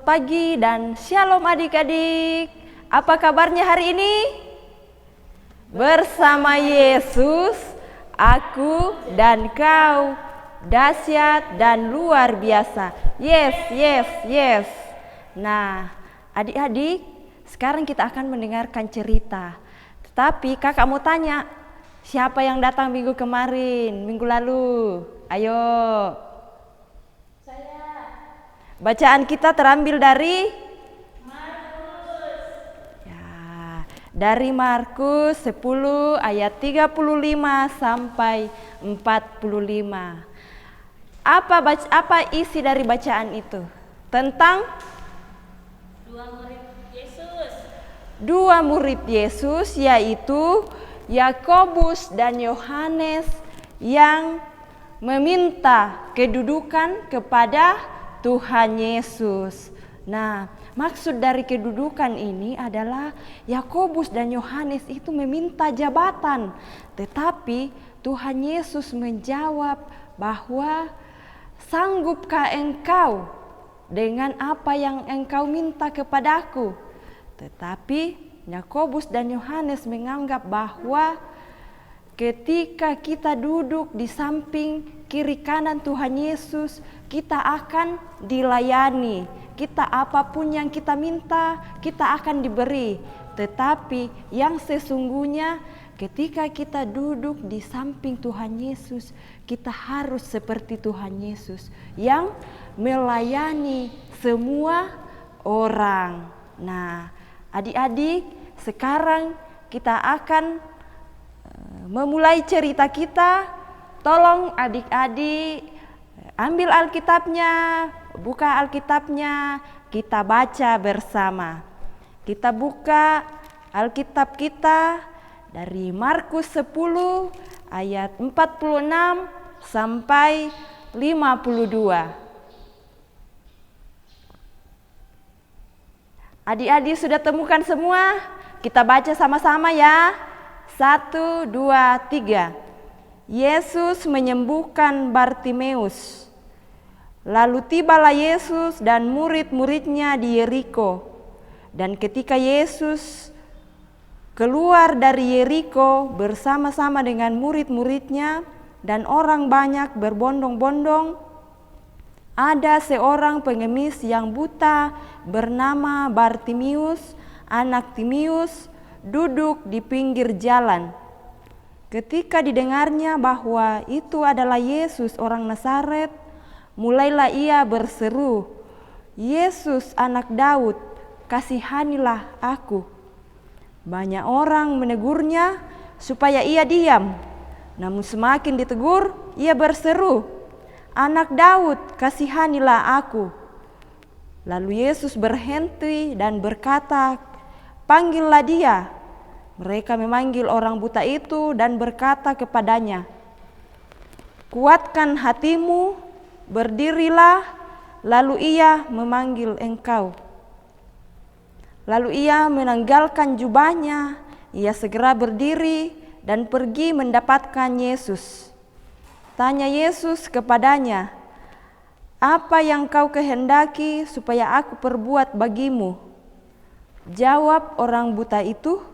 pagi dan shalom adik-adik. Apa kabarnya hari ini? Bersama Yesus, aku dan kau, dahsyat dan luar biasa. Yes, yes, yes. Nah, adik-adik, sekarang kita akan mendengarkan cerita. Tetapi kakak mau tanya, siapa yang datang minggu kemarin, minggu lalu? Ayo. Bacaan kita terambil dari Markus. Ya, dari Markus 10 ayat 35 sampai 45. Apa isi dari bacaan itu? Tentang dua murid Yesus, yaitu Yakobus dan Yohanes yang meminta kedudukan kepada Tuhan Yesus. Nah, maksud dari kedudukan ini adalah Yakobus dan Yohanes itu meminta jabatan, tetapi Tuhan Yesus menjawab bahwa sanggupkah engkau dengan apa yang engkau minta kepadaku? Tetapi Yakobus dan Yohanes menganggap bahwa ketika kita duduk di samping kiri kanan Tuhan Yesus, kita akan dilayani. Kita apapun yang kita minta, kita akan diberi. Tetapi yang sesungguhnya ketika kita duduk di samping Tuhan Yesus, kita harus seperti Tuhan Yesus yang melayani semua orang. Nah, adik-adik, sekarang kita akan memulai cerita kita. Tolong adik-adik ambil Alkitabnya, buka Alkitabnya, kita baca bersama. Kita buka Alkitab kita dari Markus 10 ayat 46 sampai 52. Adik-adik sudah temukan semua? Kita baca sama-sama ya. 1, 2, 3. Yesus menyembuhkan Bartimeus. Lalu tibalah Yesus dan murid-muridnya di Yeriko. Dan ketika Yesus keluar dari Yeriko bersama-sama dengan murid-muridnya dan orang banyak berbondong-bondong, ada seorang pengemis yang buta bernama Bartimeus, anak Timeus, duduk di pinggir jalan. Ketika didengarnya bahwa itu adalah Yesus orang Nazaret, mulailah ia berseru, "Yesus anak Daud, kasihanilah aku." Banyak orang menegurnya supaya ia diam, namun semakin ditegur, ia berseru, "Anak Daud, kasihanilah aku." Lalu Yesus berhenti dan berkata, "Panggillah dia." Mereka memanggil orang buta itu dan berkata kepadanya, "Kuatkan hatimu, berdirilah." Lalu ia memanggil engkau. Lalu ia menanggalkan jubahnya, ia segera berdiri dan pergi mendapatkan Yesus. Tanya Yesus kepadanya, "Apa yang kau kehendaki supaya aku perbuat bagimu?" Jawab orang buta itu,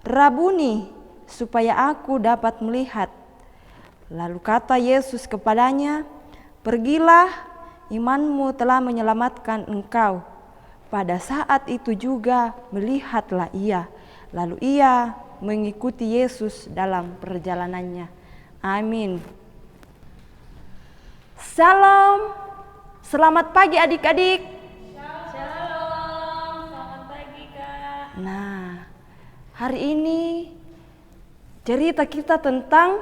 "Rabuni, supaya aku dapat melihat." Lalu kata Yesus kepadanya, "Pergilah, imanmu telah menyelamatkan engkau." Pada saat itu juga melihatlah ia. Lalu ia mengikuti Yesus dalam perjalanannya. Amin. Salam. Selamat pagi adik-adik. Shalom, selamat pagi Kak. Nah, hari ini cerita kita tentang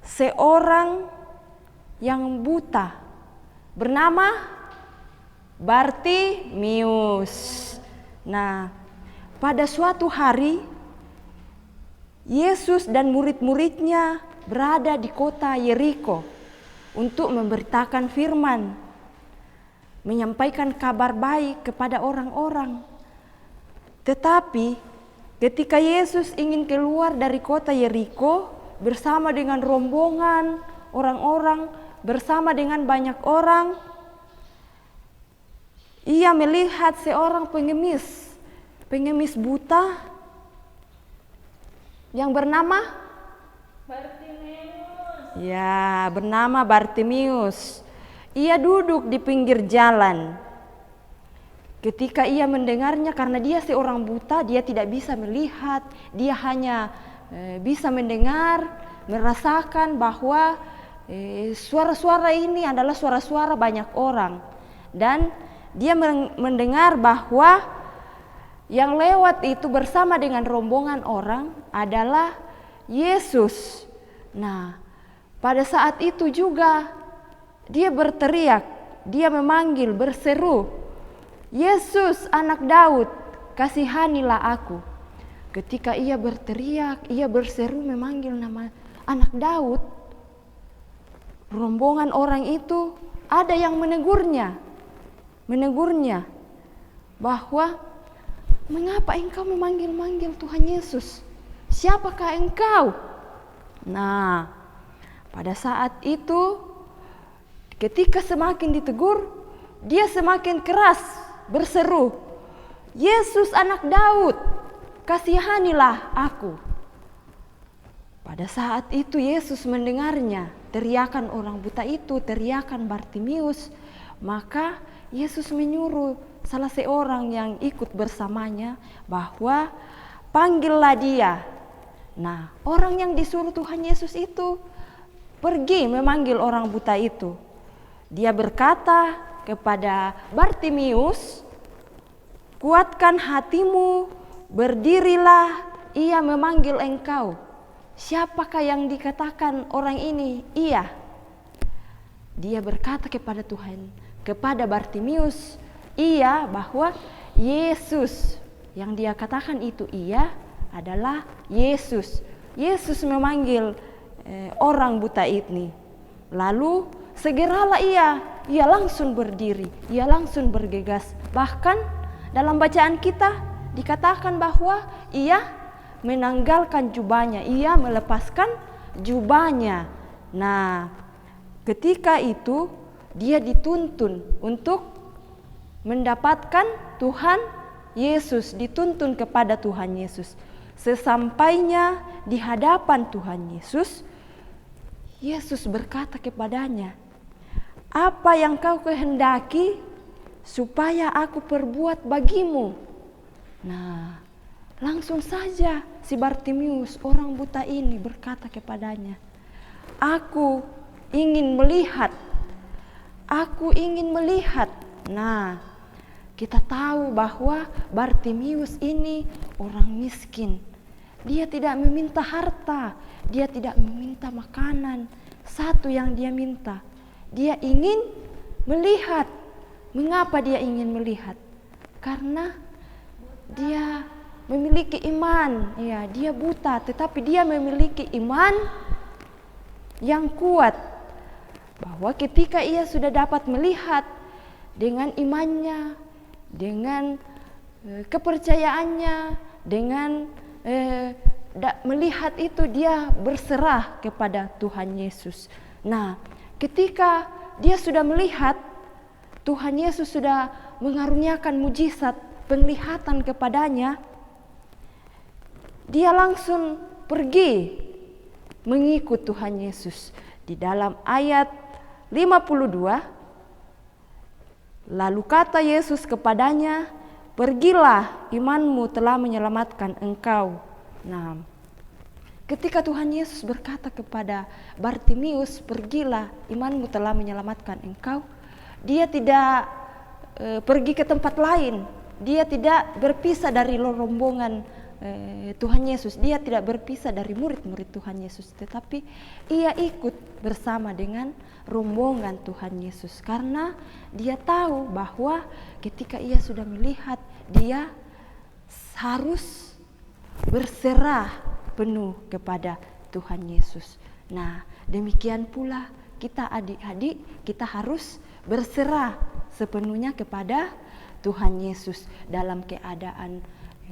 seorang yang buta bernama Bartimeus. Nah, pada suatu hari Yesus dan murid-muridnya berada di kota Yeriko untuk memberitakan firman, menyampaikan kabar baik kepada orang-orang. Tetapi ketika Yesus ingin keluar dari kota Yeriko bersama dengan rombongan orang-orang, bersama dengan banyak orang, ia melihat seorang pengemis buta yang bernama Bartimeus. ya, bernama Bartimius. Ia duduk di pinggir jalan. Ketika ia mendengarnya, karena dia seorang buta, dia tidak bisa melihat, dia hanya bisa mendengar, merasakan bahwa suara-suara ini adalah suara-suara banyak orang. Dan dia mendengar bahwa yang lewat itu bersama dengan rombongan orang adalah Yesus. Nah, pada saat itu juga dia berteriak, dia memanggil, berseru, "Yesus, anak Daud, kasihanilah aku." Ketika ia berteriak, ia berseru memanggil nama anak Daud, rombongan orang itu ada yang menegurnya bahwa, "Mengapa engkau memanggil-manggil Tuhan Yesus? Siapakah engkau?" Nah, pada saat itu ketika semakin ditegur, dia semakin keras berseru, "Yesus anak Daud, kasihanilah aku." Pada saat itu Yesus mendengarnya, teriakan orang buta itu, teriakan Bartimius, maka Yesus menyuruh salah seorang yang ikut bersamanya bahwa panggillah dia. Nah, orang yang disuruh Tuhan Yesus itu pergi memanggil orang buta itu. Dia berkata kepada Bartimius, "Kuatkan hatimu, berdirilah, ia memanggil engkau." Siapakah yang dikatakan orang ini? Iya. Dia berkata kepada Tuhan, kepada Bartimius, iya, bahwa Yesus yang dia katakan itu iya adalah Yesus. Yesus memanggil orang buta ini. Lalu segeralah ia langsung berdiri, ia langsung bergegas. Bahkan dalam bacaan kita dikatakan bahwa ia menanggalkan jubahnya, ia melepaskan jubahnya. Nah, ketika itu dia dituntun untuk mendapatkan Tuhan Yesus, dituntun kepada Tuhan Yesus. Sesampainya di hadapan Tuhan Yesus, Yesus berkata kepadanya, "Apa yang kau kehendaki supaya aku perbuat bagimu?" Nah, langsung saja si Bartimius, orang buta ini, berkata kepadanya, "Aku ingin melihat. Aku ingin melihat." Nah, kita tahu bahwa Bartimius ini orang miskin. Dia tidak meminta harta, dia tidak meminta makanan. Satu yang dia minta, dia ingin melihat. Mengapa dia ingin melihat? Karena dia memiliki iman. Ya, dia buta, tetapi dia memiliki iman yang kuat. Bahwa ketika ia sudah dapat melihat dengan imannya, dengan kepercayaannya, dengan melihat itu dia berserah kepada Tuhan Yesus. Nah, ketika dia sudah melihat, Tuhan Yesus sudah mengaruniakan mujizat penglihatan kepadanya, dia langsung pergi mengikut Tuhan Yesus. Di dalam ayat 52, lalu kata Yesus kepadanya, "Pergilah, imanmu telah menyelamatkan engkau." Nah, ketika Tuhan Yesus berkata kepada Bartimius, "Pergilah, imanmu telah menyelamatkan engkau," dia tidak pergi ke tempat lain. Dia tidak berpisah dari rombongan Tuhan Yesus. Dia tidak berpisah dari murid-murid Tuhan Yesus, tetapi ia ikut bersama dengan rombongan Tuhan Yesus karena dia tahu bahwa ketika ia sudah melihat, dia harus berserah penuh kepada Tuhan Yesus. Nah, demikian pula kita adik-adik, kita harus berserah sepenuhnya kepada Tuhan Yesus dalam keadaan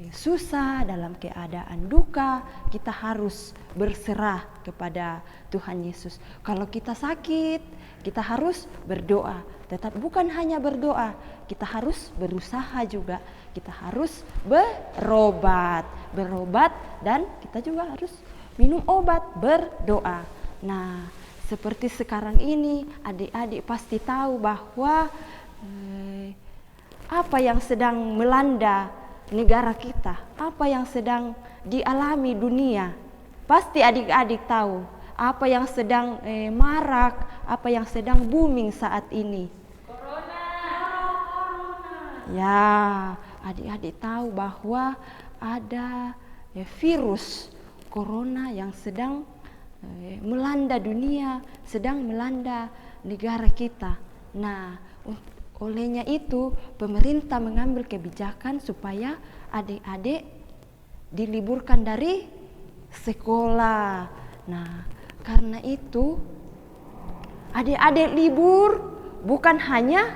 susah, dalam keadaan duka, kita harus berserah kepada Tuhan Yesus. Kalau kita sakit, kita harus berdoa. Tetap bukan hanya berdoa, kita harus berusaha juga. Kita harus berobat dan kita juga harus minum obat, berdoa. Nah, seperti sekarang ini, adik-adik pasti tahu bahwa apa yang sedang melanda negara kita, apa yang sedang dialami dunia. Pasti adik-adik tahu apa yang sedang marak, apa yang sedang booming saat ini. Corona. Ya, adik-adik tahu bahwa ada virus corona yang sedang melanda dunia, sedang melanda negara kita. Nah, olehnya itu pemerintah mengambil kebijakan supaya adik-adik diliburkan dari sekolah. Nah, karena itu adik-adik libur bukan hanya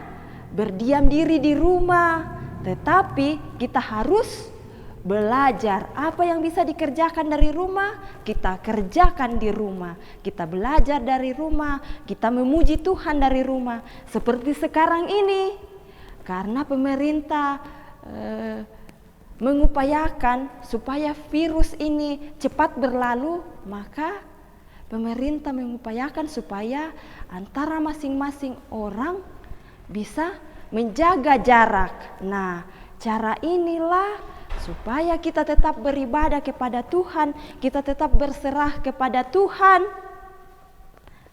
berdiam diri di rumah, tetapi kita harus belajar. Apa yang bisa dikerjakan dari rumah, kita kerjakan di rumah. Kita belajar dari rumah, kita memuji Tuhan dari rumah. Seperti sekarang ini, karena pemerintah mengupayakan supaya virus ini cepat berlalu, maka pemerintah mengupayakan supaya antara masing-masing orang bisa menjaga jarak. Nah, cara inilah supaya kita tetap beribadah kepada Tuhan, kita tetap berserah kepada Tuhan.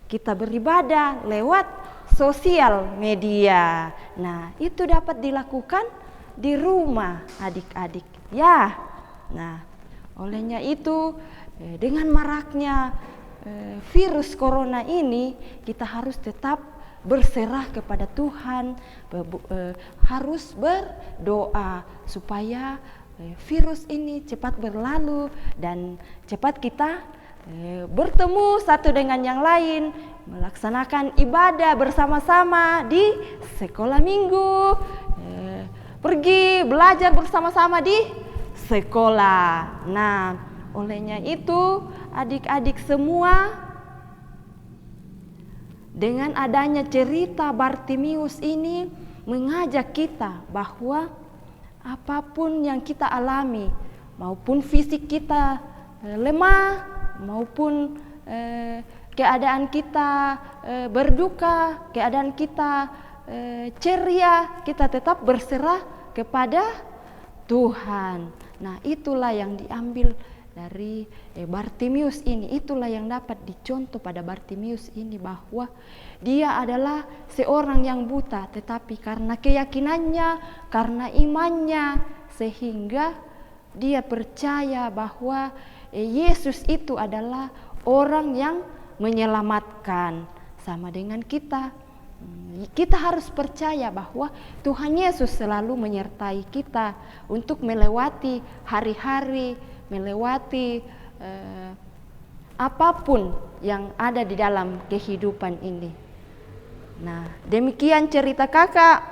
Kita beribadah lewat sosial media. Nah, itu dapat dilakukan di rumah adik-adik. Ya. Nah, olehnya itu dengan maraknya virus corona ini, kita harus tetap berserah kepada Tuhan, harus berdoa supaya virus ini cepat berlalu dan cepat kita bertemu satu dengan yang lain, melaksanakan ibadah bersama-sama di sekolah minggu, pergi belajar bersama-sama di sekolah. Nah, olehnya itu adik-adik semua, dengan adanya cerita Bartimius ini mengajak kita bahwa apapun yang kita alami, maupun fisik kita lemah, maupun keadaan kita berduka, keadaan kita ceria, kita tetap berserah kepada Tuhan. Nah, itulah yang diambil dari Bartimius ini. Itulah yang dapat dicontoh pada Bartimius ini, bahwa dia adalah seorang yang buta, tetapi karena keyakinannya, karena imannya, sehingga dia percaya bahwa Yesus itu adalah orang yang menyelamatkan. Sama dengan kita, kita harus percaya bahwa Tuhan Yesus selalu menyertai kita untuk melewati hari-hari, melewati apapun yang ada di dalam kehidupan ini. Nah, demikian cerita kakak.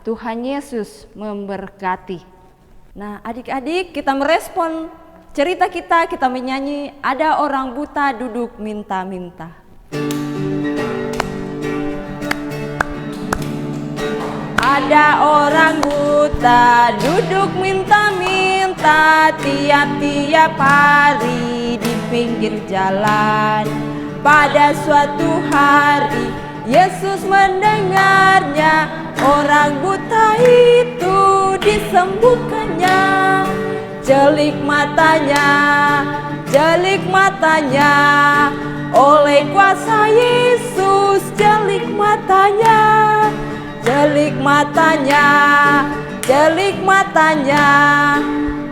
Tuhan Yesus memberkati. Nah, adik-adik, kita merespon cerita kita menyanyi Ada Orang Buta Duduk Minta-Minta. Ada orang buta duduk minta-minta tiap-tiap hari di pinggir jalan. Pada suatu hari Yesus mendengarnya, orang buta itu disembuhkannya. Jelik matanya, oleh kuasa Yesus jelik matanya. Jelik matanya,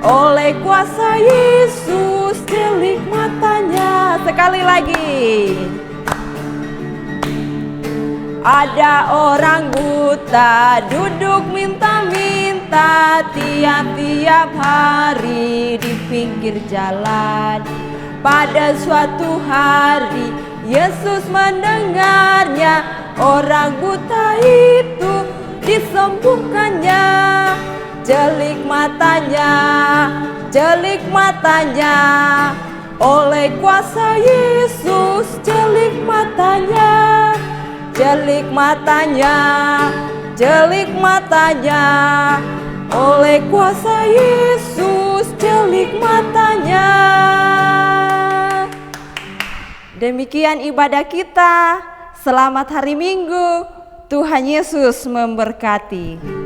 oleh kuasa Yesus jelik matanya. Sekali lagi. Ada orang buta duduk minta-minta tiap-tiap hari di pinggir jalan. Pada suatu hari Yesus mendengarnya, orang buta itu disembuhkannya. jelik matanya, jelik matanya. Oleh kuasa Yesus, jelik matanya, jelik matanya, jelik matanya. Oleh kuasa Yesus, jelik matanya. Demikian ibadah kita. Selamat hari Minggu. Tuhan Yesus memberkati.